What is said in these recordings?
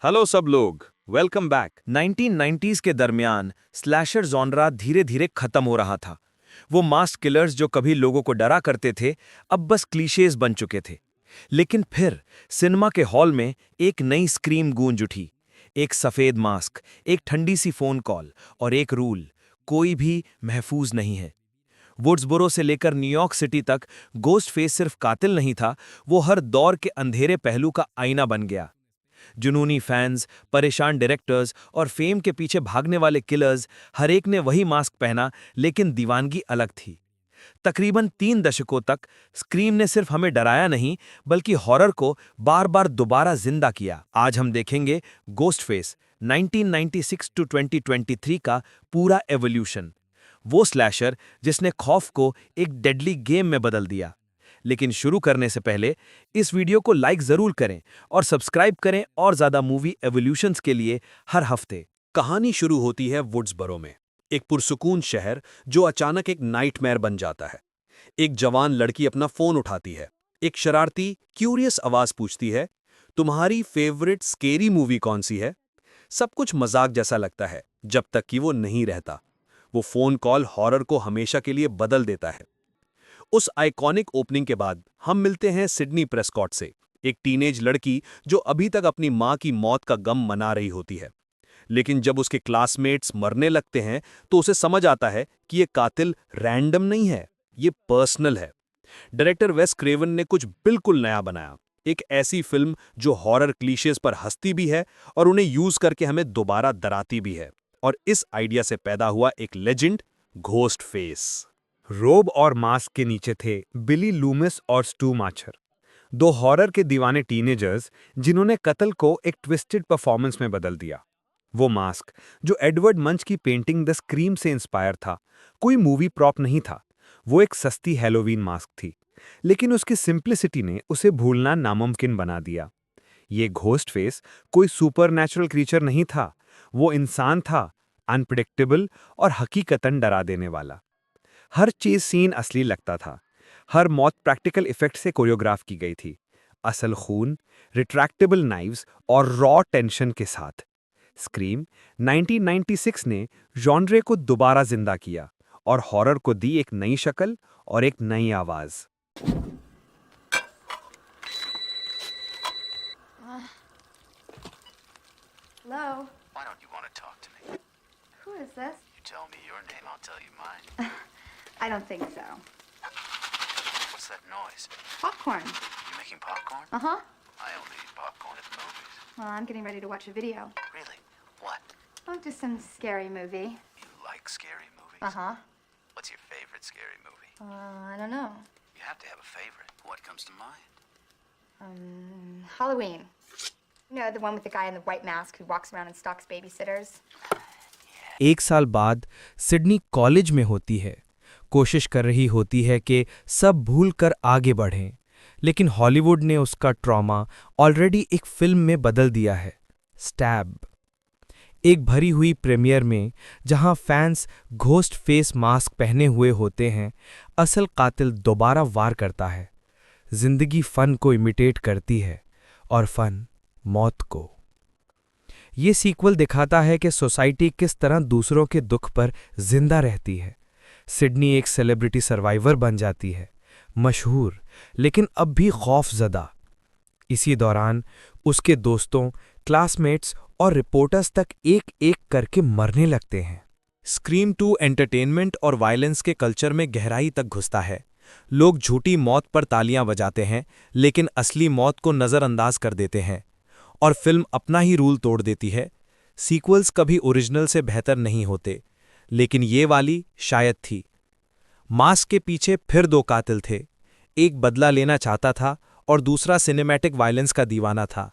Hello सब लोग, welcome back. 1990s के दरमियान स्लैशर जॉनरा धीरे धीरे खत्म हो रहा था। वो मास किलर्स जो कभी लोगों को डरा करते थे, अब बस क्लीशेज बन चुके थे। लेकिन फिर सिनेमा के हॉल में एक नई स्क्रीम गूंज उठी। एक सफेद मास्क, एक ठंडी सी फोन कॉल और एक रूल, कोई भी महफूज नहीं है। वुड्सबोरो से लेकर न्यूयॉर्क सिटी तक गोस्ट फेस सिर्फ कातिल नहीं था, वो हर दौर के अंधेरे पहलू का आईना बन गया। जुनूनी फैंस, परेशान डायरेक्टर्स और फेम के पीछे भागने वाले किलर्स, हर एक ने वही मास्क पहना, लेकिन दीवानगी अलग थी। तकरीबन 3 दशकों तक स्क्रीम ने सिर्फ हमें डराया नहीं, बल्कि हॉरर को बार बार दोबारा जिंदा किया। आज हम देखेंगे गोस्टफेस 1996 टू 2023 का पूरा एवोल्यूशन। वो स्लैशर जिसने खौफ को एक डेडली गेम में बदल दिया। लेकिन शुरू करने से पहले इस वीडियो को लाइक जरूर करें और सब्सक्राइब करें और ज्यादा मूवी एवोल्यूशंस के लिए हर हफ्ते। कहानी शुरू होती है वुड्सबरो में, एक पुरसुकून शहर जो अचानक एक नाइटमेयर बन जाता है। एक जवान लड़की अपना फोन उठाती है। एक शरारती, क्यूरियस आवाज पूछती है, तुम्हारी फेवरेट स्केरी मूवी कौन सी है? सब कुछ मजाक जैसा लगता है, जब तक कि वो नहीं रहता। वो फोन कॉल हॉरर को हमेशा के लिए बदल देता है। उस आइकॉनिक ओपनिंग के बाद हम मिलते हैं सिडनी प्रेस्कॉट से, एक टीनेज लड़की जो अभी तक अपनी मां की मौत का गम मना रही होती है। लेकिन जब उसके क्लासमेट्स मरने लगते हैं तो उसे समझ आता है कि ये कातिल रैंडम नहीं है, ये पर्सनल है। डायरेक्टर वेस क्रेवन ने कुछ बिल्कुल नया बनाया, एक ऐसी फिल्म जो हॉरर क्लीशेज पर हंसती भी है और उन्हें यूज करके हमें दोबारा डराती भी है। और इस आइडिया से पैदा हुआ एक लेजेंड, घोस्ट फेस। रोब और मास्क के नीचे थे बिली लूमिस और स्टू माचर, दो हॉरर के दीवाने टीनेजर्स जिन्होंने कत्ल को एक ट्विस्टेड परफॉर्मेंस में बदल दिया। वो मास्क, जो एडवर्ड मंच की पेंटिंग द स्क्रीम से इंस्पायर था, कोई मूवी प्रॉप नहीं था। वो एक सस्ती हैलोवीन मास्क थी, लेकिन उसकी सिंप्लिसिटी ने उसे भूलना नामुमकिन बना दिया। ये घोस्ट फेस कोई सुपरनैचुरल क्रीचर नहीं था, वो इंसान था, अनप्रिडिक्टेबल और हकीकतन डरा देने वाला। हर चीज सीन असली लगता था। हर मौत प्रैक्टिकल इफेक्ट से कोरियोग्राफ की गई थी, असल खून, रिट्रैक्टेबल नाइव्स और रॉ टेंशन के साथ। स्क्रीम 1996 ने जॉनरे को दोबारा जिंदा किया और हॉरर को दी एक नई शक्ल और एक नई आवाज। Hello? Why don't you want to talk to me? Who is this? You tell me your name, I'll tell you mine. I don't think so. What's that noise? Popcorn. You making popcorn? Uh-huh. I only eat popcorn at the movies. Well, I'm getting ready to watch a video. Really? What? Oh, just some scary movie. You like scary movies? Uh-huh. What's your favorite scary movie? I don't know. You have to have a favorite. What comes to mind? Halloween. You know, the one with the guy in the white mask who walks around and stalks babysitters. 1 साल बाद Sydney college में होती है, कोशिश कर रही होती है कि सब भूल कर आगे बढ़ें, लेकिन हॉलीवुड ने उसका ट्रॉमा ऑलरेडी एक फिल्म में बदल दिया है, स्टैब। एक भरी हुई प्रीमियर में जहां फैंस घोस्ट फेस मास्क पहने हुए होते हैं, असल कातिल दोबारा वार करता है। जिंदगी फन को इमिटेट करती है और फन मौत को। ये सीक्वल दिखाता है कि सोसाइटी किस तरह दूसरों के दुख पर जिंदा रहती है। सिडनी एक सेलिब्रिटी सर्वाइवर बन जाती है, मशहूर लेकिन अब भी खौफजदा। इसी दौरान उसके दोस्तों, क्लासमेट्स और रिपोर्टर्स तक एक एक करके मरने लगते हैं। स्क्रीम 2 एंटरटेनमेंट और वायलेंस के कल्चर में गहराई तक घुसता है। लोग झूठी मौत पर तालियां बजाते हैं, लेकिन असली मौत को नज़रअंदाज कर देते हैं। और फिल्म अपना ही रूल तोड़ देती है। सीक्वल्स कभी ओरिजिनल से बेहतर नहीं होते, लेकिन ये वाली शायद थी। मास्क के पीछे फिर दो कातिल थे, एक बदला लेना चाहता था और दूसरा सिनेमैटिक वायलेंस का दीवाना था।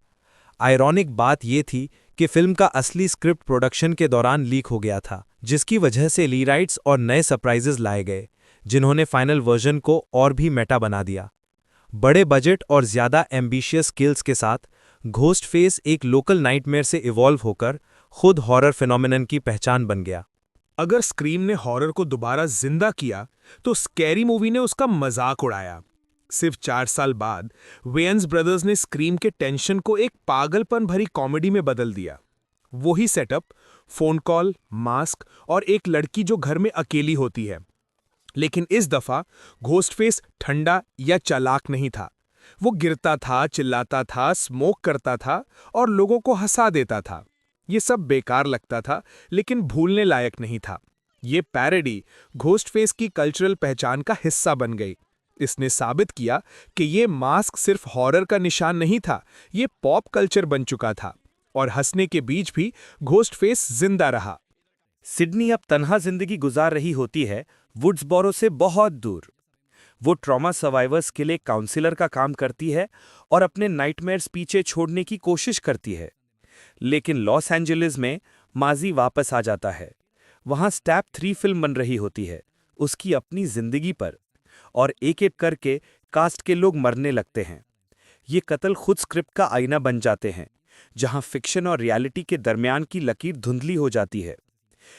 आयरॉनिक बात यह थी कि फिल्म का असली स्क्रिप्ट प्रोडक्शन के दौरान लीक हो गया था, जिसकी वजह से रीराइट्स और नए सरप्राइजेस लाए गए, जिन्होंने फाइनल वर्जन को और भी मेटा बना दिया। बड़े बजट और ज्यादा एम्बिशियस स्किल्स के साथ घोस्ट फेस एक लोकल नाइटमेयर से इवॉल्व होकर खुद हॉरर फिनोमिनन की पहचान बन गया। अगर स्क्रीम ने हॉरर को दोबारा जिंदा किया, तो स्कैरी मूवी ने उसका मजाक उड़ाया। सिर्फ 4 साल बाद वेयन्स ब्रदर्स ने स्क्रीम के टेंशन को एक पागलपन भरी कॉमेडी में बदल दिया। वही सेटअप, फोन कॉल, मास्क और एक लड़की जो घर में अकेली होती है। लेकिन इस दफा घोस्टफेस ठंडा या चालाक नहीं था। वो गिरता था, चिल्लाता था, स्मोक करता था और लोगों को हंसा देता था। ये सब बेकार लगता था, लेकिन भूलने लायक नहीं था। ये पैरोडी घोस्टफेस की कल्चरल पहचान का हिस्सा बन गई। इसने साबित किया कि ये मास्क सिर्फ हॉरर का निशान नहीं था, ये पॉप कल्चर बन चुका था। और हंसने के बीच भी घोस्टफेस जिंदा रहा। सिडनी अब तन्हा जिंदगी गुजार रही होती है, वुड्सबोरो से बहुत दूर। वो ट्रॉमा सर्वाइवर्स के लिए काउंसिलर का काम करती है और अपने नाइटमेयर्स पीछे छोड़ने की कोशिश करती है। लेकिन लॉस एंजलिस में माजी वापस आ जाता है। वहां स्टैप 3 फिल्म बन रही होती है, उसकी अपनी जिंदगी पर, और एक-एक करके कास्ट के लोग मरने लगते हैं। ये कत्ल खुद स्क्रिप्ट का आईना बन जाते हैं, जहां फिक्शन और रियलिटी के दरमियान की लकीर धुंधली हो जाती है।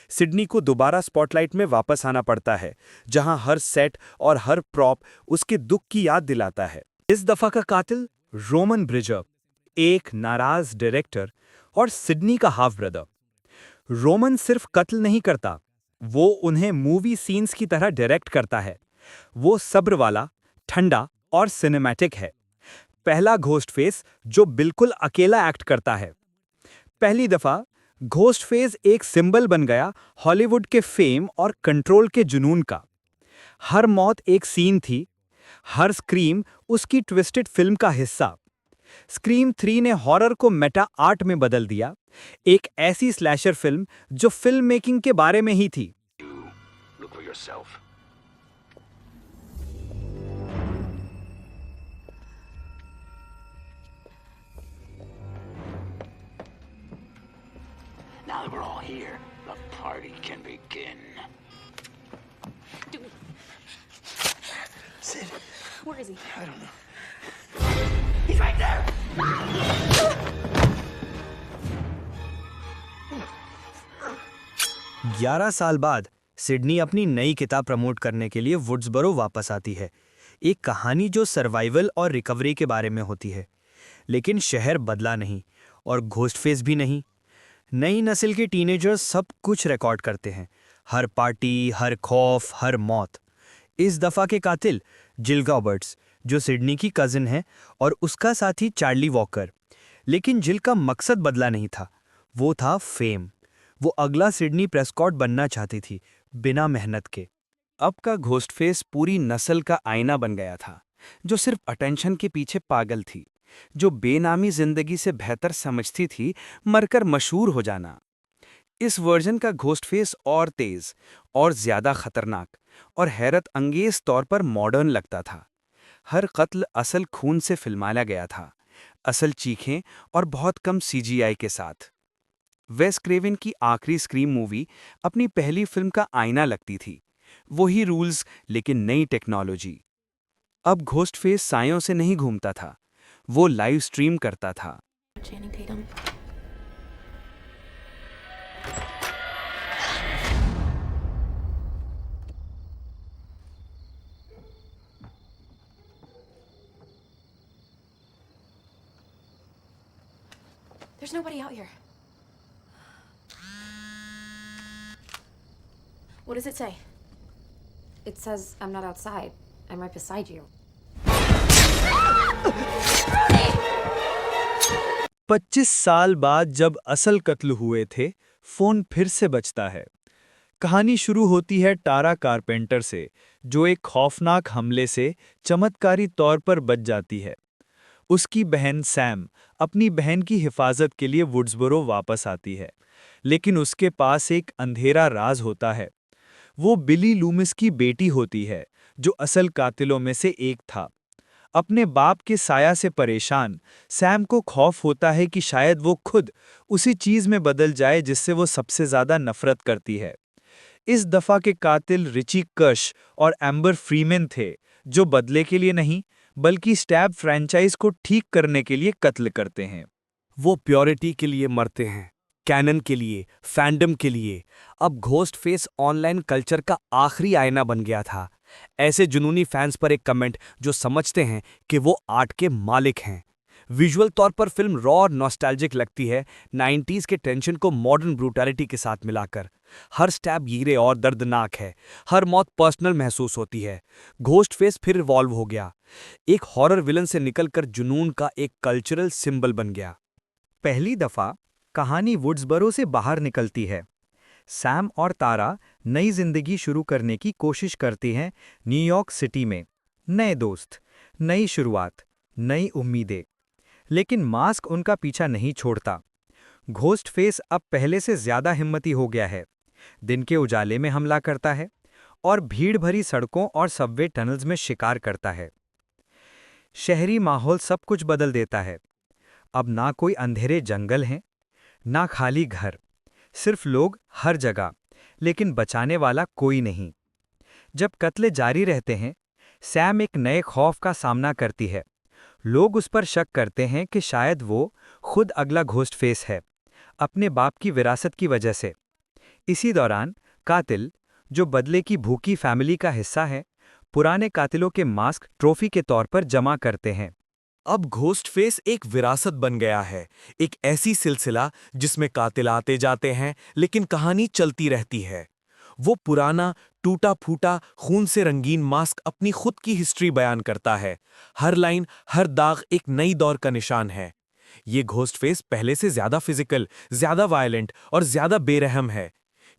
सिडनी को दोबारा स्पॉटलाइट में वापस आना पड़ता है, जहां हर सेट और हर प्रॉप उसके दुख की याद दिलाता है। इस दफा का कातिल रोमन ब्रिजर, एक नाराज डायरेक्टर और सिडनी का हाफ ब्रदर। रोमन सिर्फ कत्ल नहीं करता, वो उन्हें मूवी सीन्स की तरह डायरेक्ट करता है। वो सब्र वाला, ठंडा और सिनेमैटिक है। पहला घोस्टफेस जो बिल्कुल अकेला एक्ट करता है। पहली दफा घोस्टफेस एक सिंबल बन गया हॉलीवुड के फेम और कंट्रोल के जुनून का। हर मौत एक सीन थी, हर स्क्रीम उसकी ट्विस्टेड फिल्म का हिस्सा। स्क्रीम 3 ने हॉरर को मेटा आर्ट में बदल दिया, एक ऐसी स्लैशर फिल्म जो फिल्म मेकिंग के बारे में ही थी। Look for yourself. Now that we're all here, the party can begin. Sid, Where is he? I don't know. He's right there! 11 साल बाद सिडनी अपनी नई किताब प्रमोट करने के लिए वुड्सबरो वापस आती है। एक कहानी जो सर्वाइवल और रिकवरी के बारे में होती है। लेकिन शहर बदला नहीं और घोस्टफेस भी नहीं। नई नस्ल के टीनेजर्स सब कुछ रिकॉर्ड करते हैं, हर पार्टी, हर खौफ, हर मौत। इस दफा के कातिल जिल गॉबर्ट्स, जो सिडनी की कजिन है, और उसका साथी चार्ली वॉकर। लेकिन जिल का मकसद बदला नहीं था, वो था फेम। वो अगला सिडनी प्रेस्कॉट बनना चाहती थी, बिना मेहनत के। अब का घोस्टफेस पूरी नस्ल का आईना बन गया था, जो सिर्फ अटेंशन के पीछे पागल थी, जो बेनामी जिंदगी से बेहतर समझती थी मरकर मशहूर हो जाना। इस वर्जन का घोस्टफेस और तेज और ज्यादा खतरनाक और हैरत अंगेज तौर पर मॉडर्न लगता था। हर कत्ल असल खून से फिल्माया गया था, असल चीखें और बहुत कम सीजीआई के साथ। वेस क्रेवन की आखिरी स्क्रीम मूवी अपनी पहली फिल्म का आईना लगती थी। वही रूल्स, लेकिन नई टेक्नोलॉजी। अब घोस्टफेस सायों से नहीं घूमता था, वो लाइव स्ट्रीम करता था। Channing Tatum. There's nobody out here. What does it say? It says I'm not outside. I'm right beside you. 25 साल बाद जब असल कत्ल हुए थे, फोन फिर से बजता है। कहानी शुरू होती है टारा कारपेंटर से, जो एक खौफनाक हमले से चमत्कारी तौर पर बच जाती है। उसकी बहन सैम अपनी बहन की हिफाजत के लिए वुड्सबरो वापस आती है, लेकिन उसके पास एक अंधेरा राज होता है। वो बिली लूमिस की बेटी होती है, जो असल कातिलों में से एक था। अपने बाप के साया से परेशान सैम को खौफ होता है कि शायद वो खुद उसी चीज में बदल जाए जिससे वो सबसे ज्यादा नफरत करती है। इस दफा के कातिल रिची कश और एम्बर फ्रीमैन थे, जो बदले के लिए नहीं बल्कि स्टैब फ्रैंचाइज को ठीक करने के लिए कत्ल करते हैं। वो प्योरिटी के लिए मरते हैं, कैनन के लिए, फैंडम के लिए। अब घोस्टफेस ऑनलाइन कल्चर का आखिरी आईना बन गया था। ऐसे जुनूनी फैंस पर एक कमेंट जो समझते हैं कि वो आर्ट के मालिक हैं। विजुअल तौर पर फिल्म रॉ और नॉस्टैल्जिक लगती है, 90s के टेंशन को मॉडर्न ब्रूटैलिटी के साथ मिलाकर। हर स्टैब गीरे और दर्दनाक है, हर मौत पर्सनल महसूस होती है। घोस्ट फेस फिर इवॉल्व हो गया, एक हॉरर विलन से निकलकर जुनून का एक कल्चरल सिंबल बन गया। पहली दफा कहानी वुड्सबरो से बाहर निकलती है। सैम और तारा नई जिंदगी शुरू करने की कोशिश करती हैं न्यूयॉर्क सिटी में। नए दोस्त, नई शुरुआत, नई उम्मीदें। लेकिन मास्क उनका पीछा नहीं छोड़ता। घोस्ट फेस अब पहले से ज्यादा हिम्मती हो गया है। दिन के उजाले में हमला करता है और भीड़ भरी सड़कों और सबवे टनल्स में शिकार करता है। शहरी माहौल सब कुछ बदल देता है। अब ना कोई अंधेरे जंगल हैं, ना खाली घर, सिर्फ लोग हर जगह, लेकिन बचाने वाला कोई नहीं। जब कत्ले जारी रहते हैं, सैम एक नए खौफ का सामना करती है। लोग उस पर शक करते हैं कि शायद वो खुद अगला घोस्ट फेस है, अपने बाप की विरासत की वजह से। इसी दौरान कातिल, जो बदले की भूखी फैमिली का हिस्सा है, पुराने कातिलों के मास्क ट्रॉफी के तौर पर जमा करते हैं। अब घोस्ट फेस एक विरासत बन गया है, एक ऐसी सिलसिला जिसमें कातिल आते जाते हैं लेकिन कहानी चलती रहती है। वो पुराना टूटा फूटा खून से रंगीन मास्क अपनी खुद की हिस्ट्री बयान करता है। हर लाइन, हर दाग एक नई दौर का निशान है। ये घोस्ट फेस पहले से ज्यादा फिजिकल, ज्यादा वायलेंट और ज्यादा बेरहम है।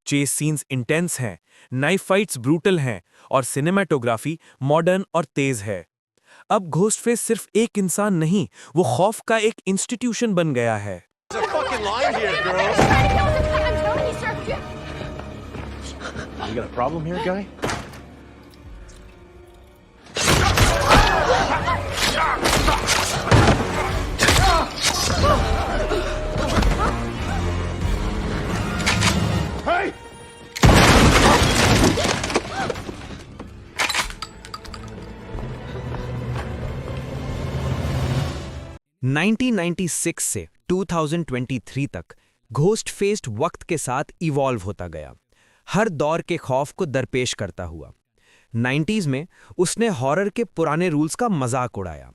चेस सीन्स इंटेंस हैं, नाइफ फाइट्स ब्रूटल हैं और सिनेमेटोग्राफी मॉडर्न और तेज है। अब घोस्ट फेस सिर्फ एक इंसान नहीं, वो खौफ का एक इंस्टीट्यूशन बन गया है। You got a problem here, guy? Hey! 1996 से 2023 तक घोस्ट फेस्ट वक्त के साथ इवॉल्व होता गया, हर दौर के खौफ को दरपेश करता हुआ। 90s में उसने हॉरर के पुराने रूल्स का मजाक उड़ाया।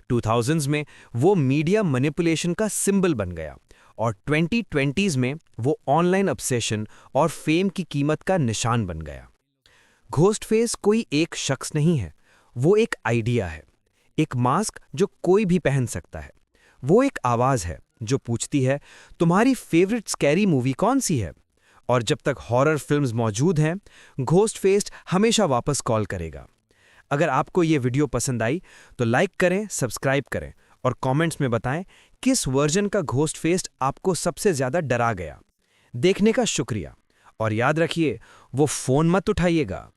2000s में वो मीडिया मैनिपुलेशन का सिंबल बन गया और 2020s में वो ऑनलाइन ऑब्सेशन और फेम की कीमत का निशान बन गया। घोस्ट फेस कोई एक शख्स नहीं है, वो एक आइडिया है, एक मास्क जो कोई भी पहन सकता है। वो एक आवाज है जो पूछती है, तुम्हारी फेवरेट स्कैरी मूवी कौन सी है? और जब तक हॉरर फिल्म्स मौजूद हैं, घोस्ट फेस्ट हमेशा वापस कॉल करेगा। अगर आपको ये वीडियो पसंद आई तो लाइक करें, सब्सक्राइब करें और कमेंट्स में बताएं किस वर्जन का घोस्ट फेस्ट आपको सबसे ज्यादा डरा गया। देखने का शुक्रिया और याद रखिए, वो फोन मत उठाइएगा।